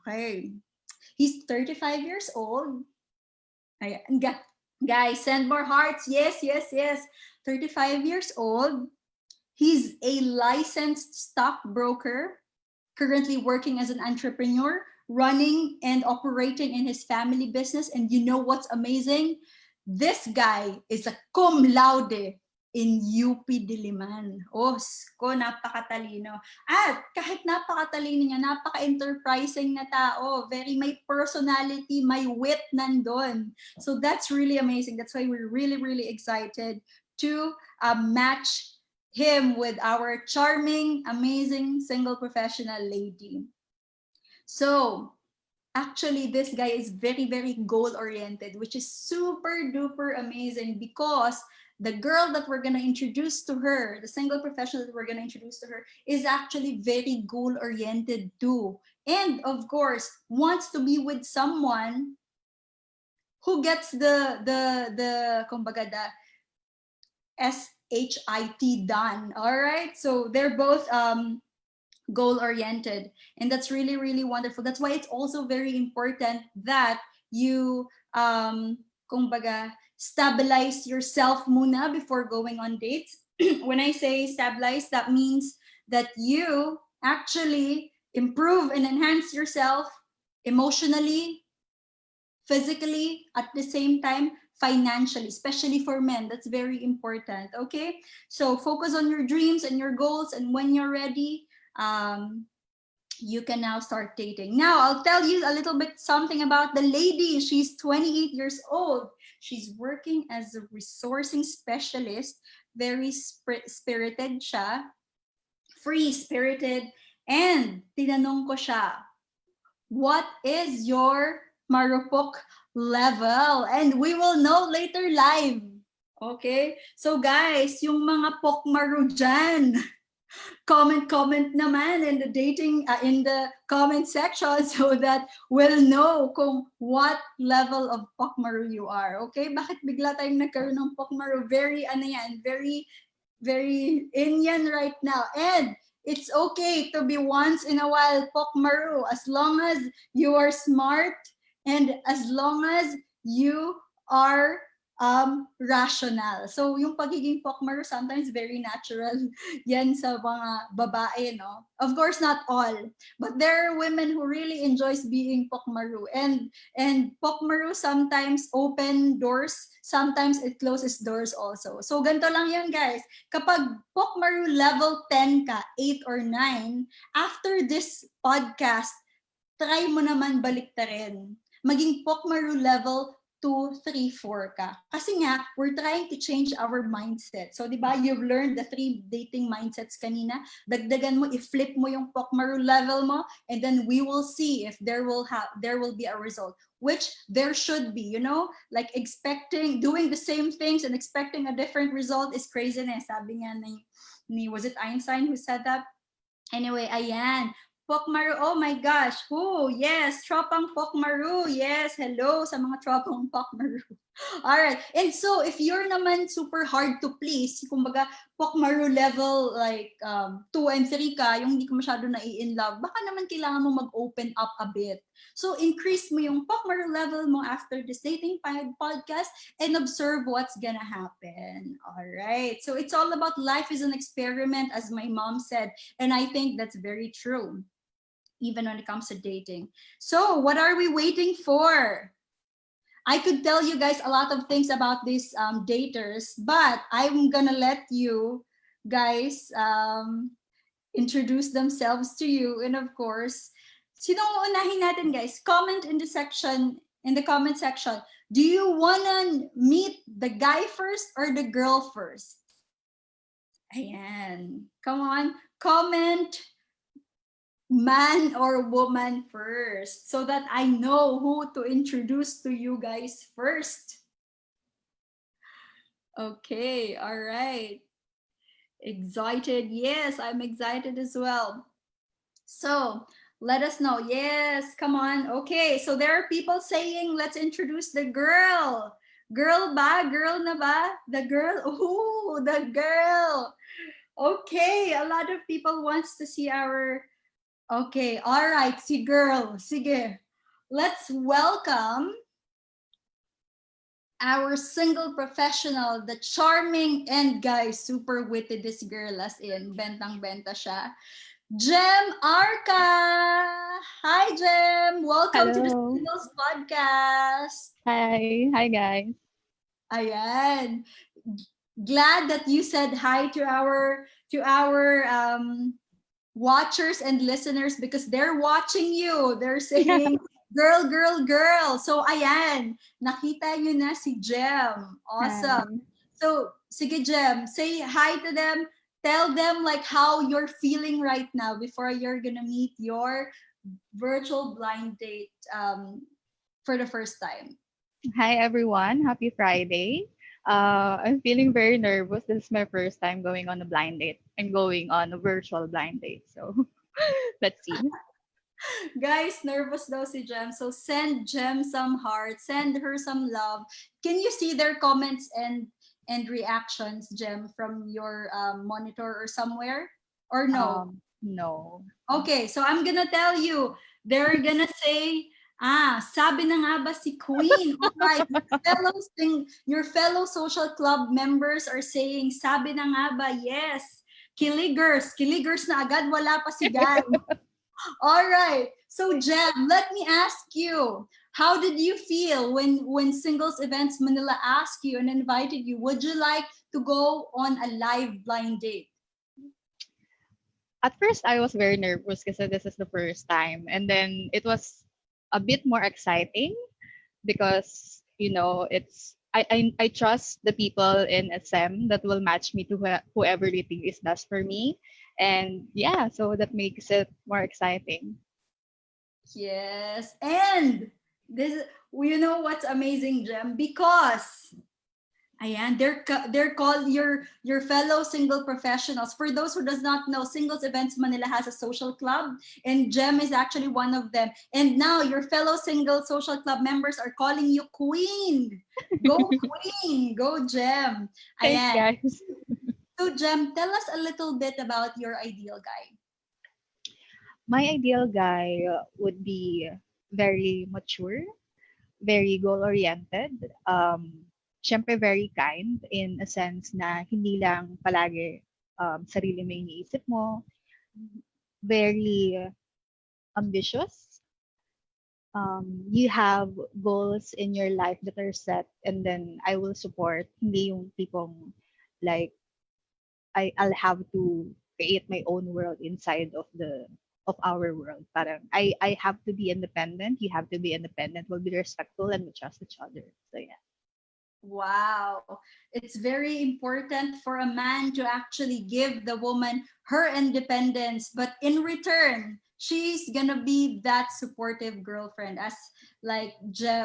Okay. He's 35 years old. Ayan. Guys, send more hearts. Yes, yes, yes. 35 years old. He's a licensed stockbroker, currently working as an entrepreneur, running and operating in his family business. And you know what's amazing? This guy is a cum laude in UP Diliman. Oh, ko, napakatalino. At kahit napakatalino niya, napaka-enterprising na tao. Very may personality, may wit nandun. So that's really amazing. That's why we're really, really excited to match him with our charming, amazing, single professional lady. So actually, this guy is very, very goal-oriented, which is super duper amazing because the girl that we're going to introduce to her, the single professional that we're going to introduce to her, is actually very goal-oriented too. And of course, wants to be with someone who gets the kumbaga, the SHIT done. All right. So they're both goal-oriented, and that's really, really wonderful. That's why it's also very important that you kumbaga, stabilize yourself muna before going on dates. When I say stabilize, that means that you actually improve and enhance yourself emotionally, physically, at the same time, financially, especially for men. That's very important. Okay, so focus on your dreams and your goals, and when you're ready, you can now start dating. Now, I'll tell you a little bit something about the lady. She's 28 years old. She's working as a resourcing specialist. Very spirited siya, free-spirited. And tinanong ko siya, what is your marupok level? And we will know later live. Okay? So guys, yung mga pokmaru dyan, comment naman in the dating in the comment section so that we'll know kung what level of pokmaru you are. Okay? Bakit bigla tayong nagkaroon ng pokmaru? Very ano yan, very in yan right now. And it's okay to be once in a while pokmaru as long as you are smart and as long as you are rational. So yung pagiging pokmaru sometimes very natural yan sa mga babae, no? Of course, not all. But there are women who really enjoys being pokmaru. And pokmaru sometimes open doors, sometimes it closes doors also. So ganito lang yan, guys. Kapag pokmaru level 10 ka, 8 or 9, after this podcast, try mo naman baliktarin. Maging pokmaru level 2, 3, 4 ka. Kasi nga, we're trying to change our mindset. So, di ba, you've learned the 3 dating mindsets kanina. Dagdagan mo, i-flip mo yung pokmaru level mo, and then we will see if there will be a result, which there should be, you know? Like doing the same things and expecting a different result is craziness. Sabi nga was it Einstein who said that? Anyway, ayan. Pokmaru, oh my gosh. Oh, yes, tropang Pokmaru. Yes, hello sa mga tropang Pokmaru. All right. And so, if you're naman super hard to please, kumbaga, Pokmaru level like 2 and 3 ka, yung hindi ka masyado in love, baka naman kailangan mo mag-open up a bit. So, increase mo yung Pokmaru level mo after this dating podcast and observe what's gonna happen. All right. So, it's all about life is an experiment, as my mom said. And I think that's very true, even when it comes to dating. So what are we waiting for? I could tell you guys a lot of things about these daters, but I'm gonna let you guys introduce themselves to you. And of course, sino unahin natin, guys? Comment in the comment section. Do you wanna meet the guy first or the girl first? Ayan. Come on, comment man or woman first so that I know who to introduce to you guys first. Okay, all right. Excited. Yes, I'm excited as well. So let us know. Yes, come on. Okay, so there are people saying, let's introduce the girl. Girl ba? Girl na ba? The girl? Ooh, the girl. Okay, a lot of people wants to see our... Okay, all right, si girl. Sige. Let's welcome our single professional, the charming and guys, super witty this girl as in, bentang-benta siya. Jem Arca! Hi, Jem! Welcome to the Singles Podcast. Hi guys. Ayan. Glad that you said hi to our watchers and listeners because they're watching you. They're saying, girl, girl, girl. So, ayan, nakita nyo na si Jem. Awesome. Hi. So, sige, Jem, say hi to them. Tell them like how you're feeling right now before you're gonna meet your virtual blind date for the first time. Hi everyone. Happy Friday. I'm feeling very nervous. This is my first time going on a blind date. I'm going on a virtual blind date. So let's see. Guys, nervous daw si Jem. So send Jem some heart. Send her some love. Can you see their comments and reactions, Jem, from your monitor or somewhere? Or no? No. Okay, so I'm gonna tell you. They're gonna say, sabi na nga ba si Queen? Alright, your fellow social club members are saying, sabi na nga ba? Yes. Kiligers na agad, wala pa si Gan. Alright, so Jem, let me ask you, How did you feel when Singles Events Manila asked you and invited you? Would you like to go on a live blind date? At first, I was very nervous because this is the first time, and then it was a bit more exciting because it's I trust the people in SM that will match me to whoever they think is best for me, and yeah, so that makes it more exciting. Yes. And this, you know what's amazing, Jem? Because ayan, they're called your fellow single professionals. For those who does not know, Singles Events Manila has a social club, and Jem is actually one of them. And now your fellow single social club members are calling you Queen. Go Queen, go Jem. Thanks, Ayan. guys. So Jem, tell us a little bit about your ideal guy. My ideal guy would be very mature, very goal-oriented, syempre very kind in a sense na hindi lang palagi sarili mo yung iniisip mo, very ambitious. You have goals in your life that are set, and then I will support. Hindi yung tipong like I'll have to create my own world inside of our world. Parang I have to be independent. You have to be independent. We'll be respectful and we trust each other. So yeah. Wow. It's very important for a man to actually give the woman her independence, but in return, she's gonna be that supportive girlfriend, as like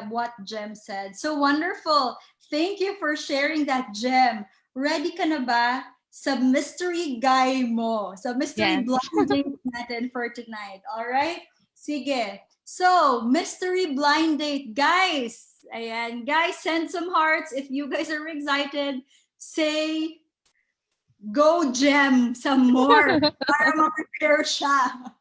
what Jem said. So wonderful. Thank you for sharing that, Jem. Ready ka na ba sa mystery guy mo? Sa mystery Yes. blind date natin for tonight. All right? Sige. So, mystery blind date, guys. Ayan, guys, send some hearts if you guys are excited. Say, go Gem some more para ma-prepare siya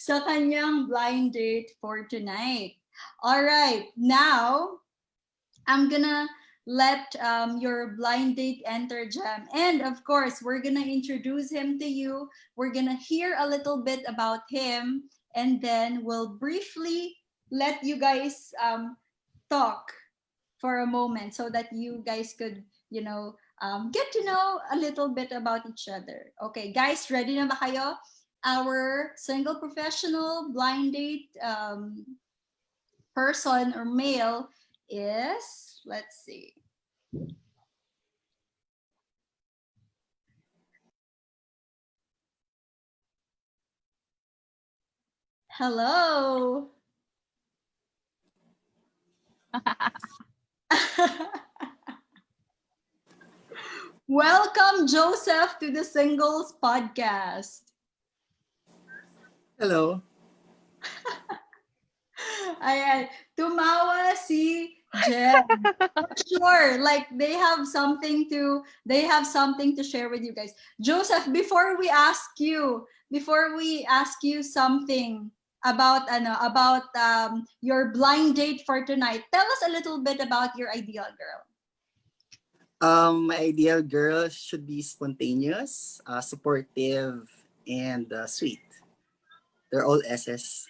sa kanyang blind date for tonight. All right, now I'm gonna let your blind date enter Jam. And of course, we're gonna introduce him to you. We're gonna hear a little bit about him, and then we'll briefly let you guys talk for a moment so that you guys could, get to know a little bit about each other. Okay, guys, ready na ba kayo? Our single professional blind date person or male is, let's see. Hello. Welcome, Joseph, to the Singles Podcast. Hello. Ayan, tumawa si Jem. For sure, like they have something to share with you guys. Joseph, before we ask you something about your blind date for tonight, tell us a little bit about your ideal girl. My ideal girl should be spontaneous, supportive, and sweet. They're all SS.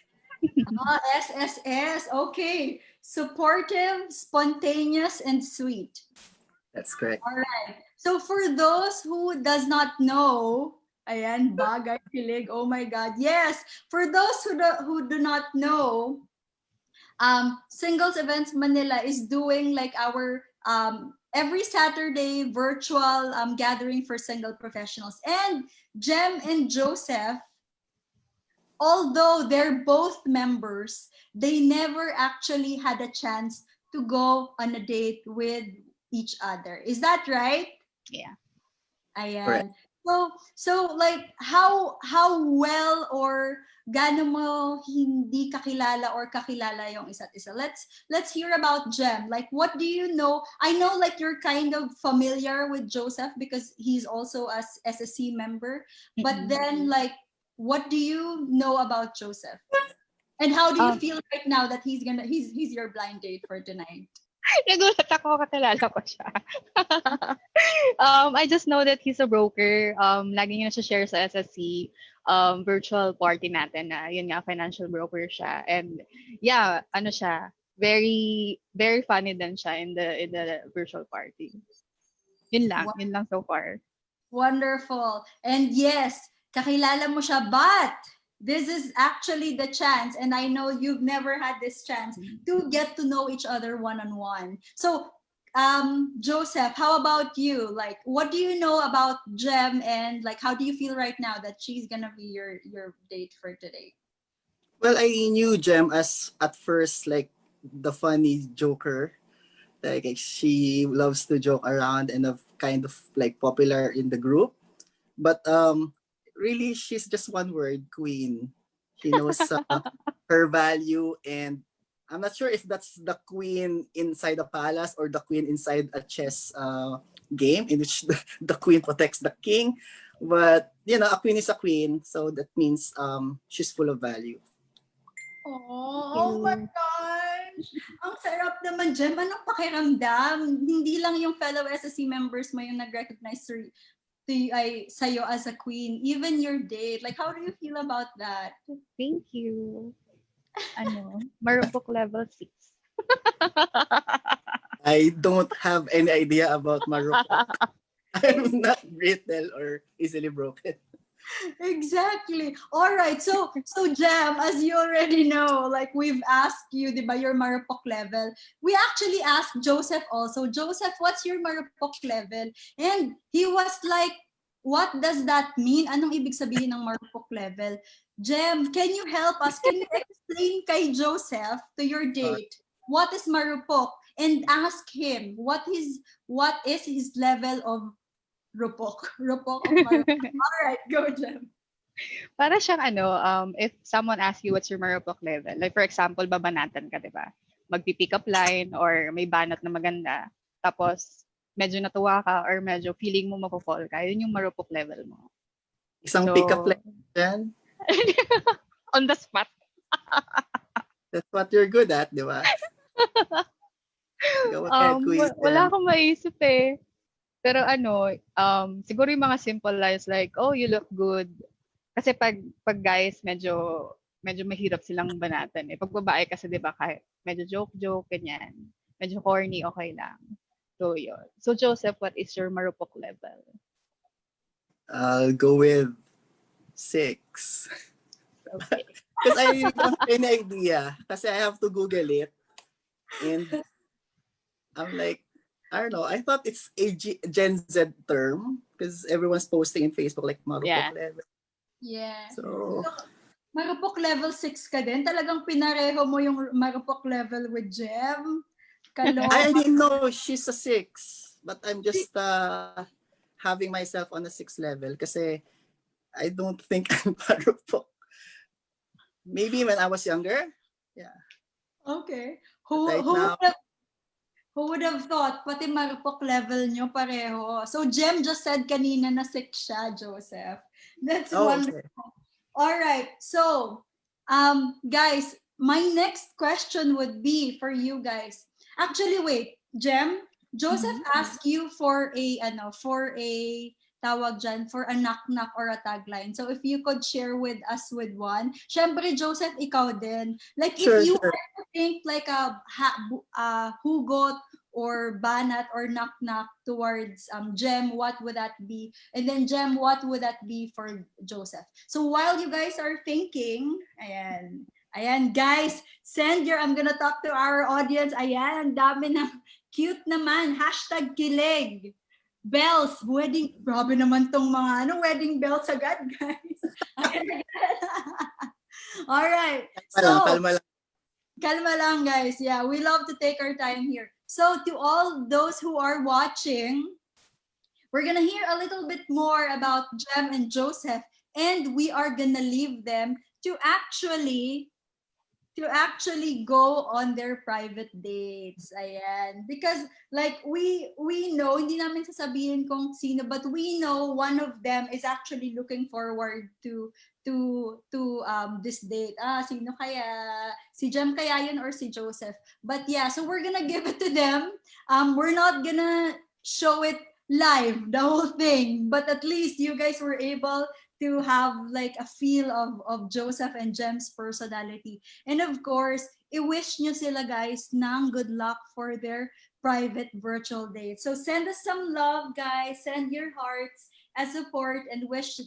SSS. Okay. Supportive, spontaneous, and sweet. That's correct. All right. So for those who does not know, ayan, bagay, kilig, oh my God. Yes, for those who do not know, Singles Events Manila is doing like our every Saturday virtual gathering for single professionals. And Jem and Joseph, although they're both members, they never actually had a chance to go on a date with each other. Is that right? Yeah. Correct. Ayan. So like how well or gaano mo hindi kakilala or kakilala yung isa't isa. Let's hear about Jem. Like what do you know? I know like you're kind of familiar with Joseph because he's also a SSC member. But then like what do you know about Joseph? And how do you Um, feel right now that he's your blind date for tonight? Nagulat ako, kakilala ko siya. I just know that he's a broker. Lagi niya siya share sa SSC virtual party natin na yun nga, financial broker siya. And yeah, ano siya, very, very funny din siya in the virtual party. Yun lang so far. Wonderful. And yes, kakilala mo siya, but this is actually the chance, and I know you've never had this chance to get to know each other one-on-one. So, Joseph, how about you? Like, what do you know about Jem, and like, how do you feel right now that she's gonna be your date for today? Well, I knew Jem as at first like the funny joker. Like she loves to joke around and of kind of like popular in the group. But really she's just one word, queen. She knows her value, and I'm not sure if that's the queen inside a palace or the queen inside a chess game in which the queen protects the king. But you know, a queen is a queen, so that means she's full of value. Oh my gosh! Ang sarap naman, Jem. Anong pakiramdam? Hindi lang yung fellow SSC members mo yung nag-recognize sa'yo as a queen. Even your date. Like, how do you feel about that? Thank you. Marupok level 6. I don't have any idea about Morocco. I'm not brittle or easily broken. Exactly. All right. So Jam, as you already know, like we've asked you, di ba, your marupok level. We actually asked Joseph also. Joseph, what's your marupok level? And he was like, what does that mean? Anong ibig sabihin ng marupok level? Jem, can you help us? Can you explain kay Joseph, to your date, what is marupok? And ask him what is his level of rupok of marupok. All right, go, Jem. Para siyang if someone asks you what's your marupok level, like for example, babanatan ka, di ba? Magpi-pick up line or may banat na maganda, tapos medyo natuwa ka or medyo feeling mo mapofall ka, yun yung marupok level mo. Isang So, pick-up line dyan. on the spot. That's what you're good at, di ba? Go ahead, quiz Wala them. akong maisip eh. Pero siguro yung mga simple lines like, oh, you look good. Kasi pag guys, medyo mahirap silang banatan eh. Pag babae kasi, di ba, kahit medyo joke-joke, ganyan. Medyo corny, okay lang. So, yun. So, Joseph, what is your marupok level? I'll go with 6. Okay. Because I really don't have any idea. Kasi I have to Google it. And I'm like, I don't know. I thought it's a Gen Z term because everyone's posting in Facebook like marupok Yeah. level. Yeah. So, Marupok level 6 ka din? Talagang pinareho mo yung marupok level with Jem? I didn't know she's a 6. But I'm just having myself on a 6 level kasi I don't think I'm marupok. Maybe when I was younger. Yeah. Okay. Right now, Who would have thought, pati marupok level nyo pareho. So Jem just said kanina na 6 siya, Joseph. That's wonderful. Okay. All right. So, guys, my next question would be for you guys. Actually, wait, Jem, Joseph asked you for a tawag dyan, for a knock-knock or a tagline. So if you could share with us with one. Syempre, Joseph, ikaw din. Like, sure, if you sure. were to think like a hugot or banat or knock-knock towards Jem, what would that be? And then Jem, what would that be for Joseph? So while you guys are thinking, ayan, guys, I'm gonna talk to our audience. Ayan, ang dami na cute naman. #kilig. Bells, wedding, grabe naman tong mga wedding bells agad, guys. All right. Kalma lang, guys. Yeah, we love to take our time here. So to all those who are watching, we're gonna hear a little bit more about Jem and Joseph, and we are gonna leave them to actually to actually go on their private dates. Ayan. Because like we know, hindi namin sasabihin kung sino, but we know one of them is actually looking forward to this date. Sino kaya? Si Jem kaya yun or si Joseph? But yeah, so we're gonna give it to them. We're not gonna show it live, the whole thing, but at least you guys were able to have like a feel of Joseph and Jem's personality. And of course, i-wish nyo sila guys ng good luck for their private virtual date. So send us some love, guys. Send your hearts as support and wish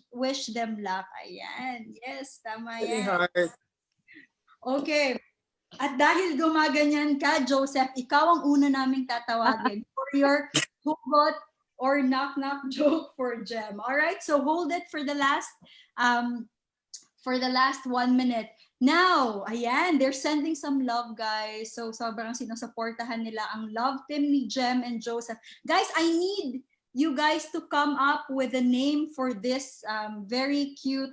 them luck. Ayan. Yes, tama Feeling yan. hard. Okay. At dahil gumaganyan ka, Joseph, ikaw ang una naming tatawagin for your hugot or knock-knock joke for Jem. All right? So hold it um, for the last 1 minute. Now, ayan, they're sending some love, guys. So, sobrang sinusuportahan nila ang love team ni Jem and Joseph. Guys, I need you guys to come up with a name for this very cute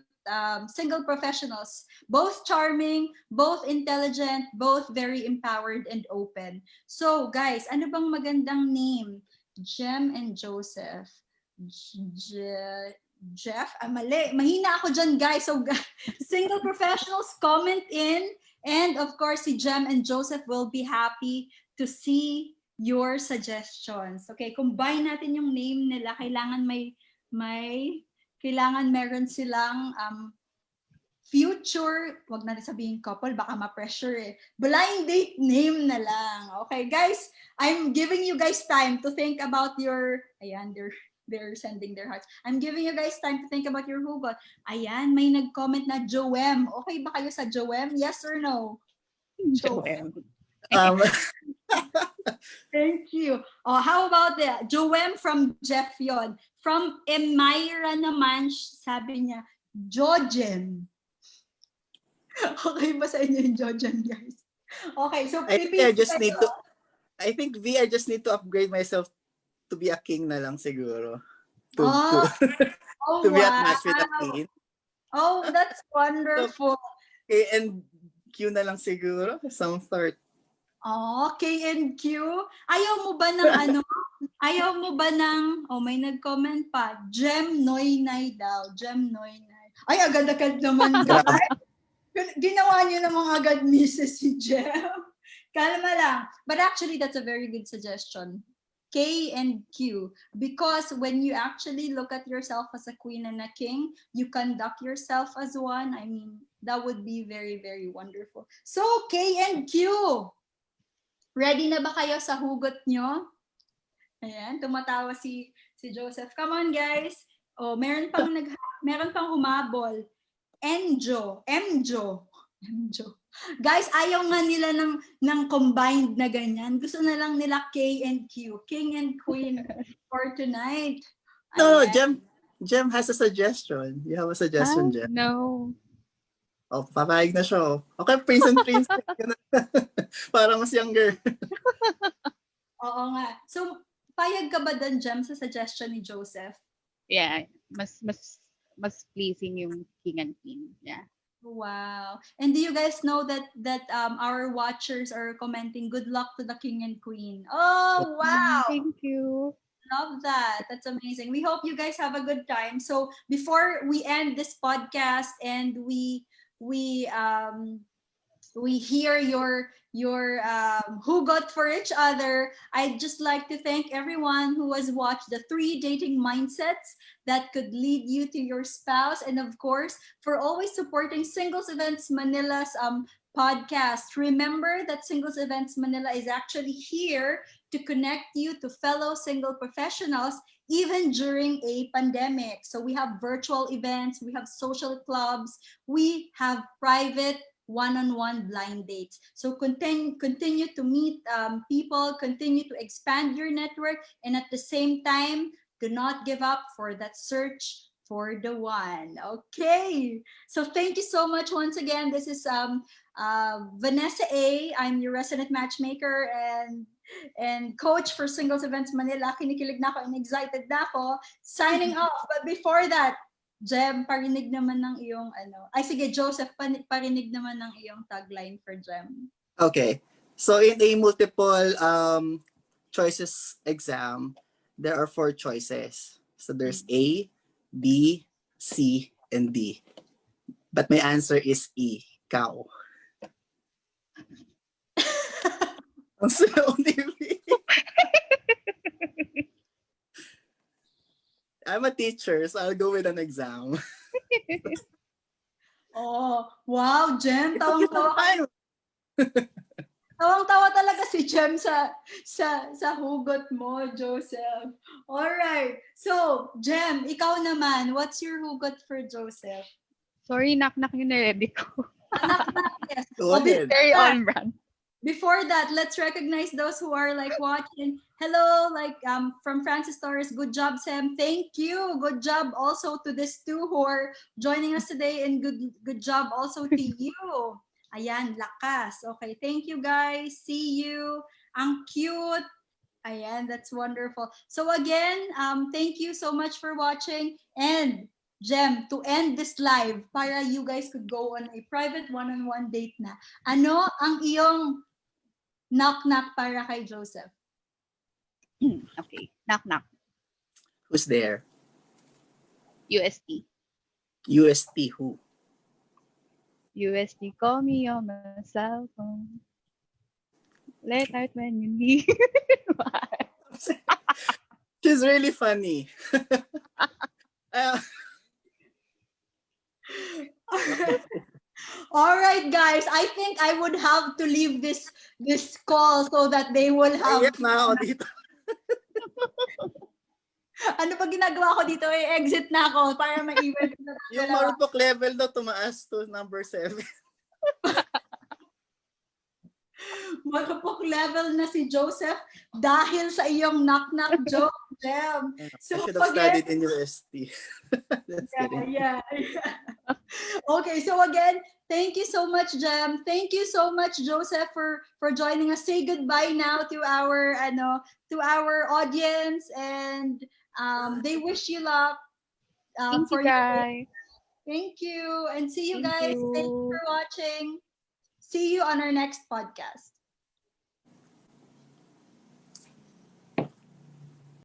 single professionals. Both charming, both intelligent, both very empowered and open. So, guys, ano bang magandang name? Jem and Joseph. Jeff, mali. Mahina ako dyan, guys. So, single professionals, comment in. And of course, si Jem and Joseph will be happy to see your suggestions. Okay, combine natin yung name nila. Kailangan meron silang future, wag natin sabihin couple, baka ma-pressure eh. Blind date name na lang. Okay, guys, I'm giving you guys time to think about your, ayan, they're sending their hearts. I'm giving you guys time to think about your hugot. Ayan, may nag-comment na Joem. Okay ba kayo sa Joem? Yes or no? Joem. Thank you. Oh, how about the Joem from Jeff yon? From Emira naman, sabi niya, Jojem. Okay ba sa inyo yung Jojem, guys? Okay, so I think I just need to I think V, I just need to upgrade myself to be a king na lang siguro. To be a match with a queen. Oh, that's wonderful. K and Q na lang siguro. Some sort. Oh, K and Q. Ayaw mo ba ng ano? Ayaw mo ba ng, may nag-comment pa. Gem Noynay daw. Gem Noynay. Ay, agad-agad naman guys. Ginawa niyo namang agad Mrs. si Gem. Kalma lang. But actually, that's a very good suggestion. K and Q, because when you actually look at yourself as a queen and a king, you conduct yourself as one. I mean, that would be very, very wonderful. So, K and Q, ready na ba kayo sa hugot nyo? Ayan, tumatawa si Joseph. Come on, guys. Oh, meron pang humabol. Enjo. Guys, ayaw nga nila ng combined na ganyan. Gusto na lang nila K and Q. King and Queen for tonight. No, Jem has a suggestion. You have a suggestion, Jem? No. Oh, papayag na siya. Okay, Prince and Princess. Para mas younger. Oo nga. So, payag ka ba doon, Jem, sa suggestion ni Joseph? Yeah, mas pleasing yung king and queen. Yeah. Wow. And do you guys know that our watchers are commenting good luck to the king and queen? Oh, wow. Thank you. Love that. That's amazing. We hope you guys have a good time. So before we end this podcast and we hear your hugot for each other, I'd just like to thank everyone who has watched the 3 dating mindsets that could lead you to your spouse, and of course for always supporting Singles Events Manila's podcast. Remember that Singles Events Manila is actually here to connect you to fellow single professionals even during a pandemic. So we have virtual events, we have social clubs, we have private one-on-one blind dates. So continue to meet people, continue to expand your network, and at the same time, do not give up for that search for the one. Okay. So thank you so much once again. This is Vanessa A. I'm your resident matchmaker and coach for Singles Events Manila. Kinikilig na ako and excited na ako. Signing off. But before that, Jem, parinig naman ng iyong ano. Ay sige, Joseph, parinig naman ng iyong tagline for Jem. Okay. So in a multiple choices exam, there are four choices. So there's A, B, C, and D. But my answer is E, cow. Ang slow ni B. I'm a teacher, so I'll go with an exam. Oh, wow, Jem, It took you some tawang-tawa time. Tawang-tawa talaga si Jem sa hugot mo, Joseph. All right. So, Jem, ikaw naman, what's your hugot for Joseph? Sorry, knock-knock yung na-ready ko. Anak na, yes. Go ahead. Very on brand. Before that, let's recognize those who are like watching. Hello, like from Francis Torres. Good job, Sam. Thank you. Good job also to these two who are joining us today, and good job also to you. Ayan, lakas. Okay, thank you guys. See you. Ang cute. Ayan, that's wonderful. So again, thank you so much for watching. And Jem, to end this live, para you guys could go on a private one-on-one date na. Ano ang iyong knock-knock para kay Joseph? Okay. Knock-knock. Who's there? UST. UST who? UST, call me on my cell phone. Late night when you need. She's really funny. All right, guys. I think I would have to leave this call so that they will have. Iyak na ako dito. Ano pa ginagawa ko dito? I-exit na ako para maiwan ko na Yung marupok level daw tumaas to number 7. Marupok level na si Joseph dahil sa iyong knock-knock joke, Jem. I should have studied in UST. Yeah. Okay, so again, thank you so much, Jem. Thank you so much, Joseph, for joining us. Say goodbye now to our audience, and they wish you luck. Thank For you, guys. Thank you, and see you Thank guys. Thank you you. for watching. See you on our next podcast.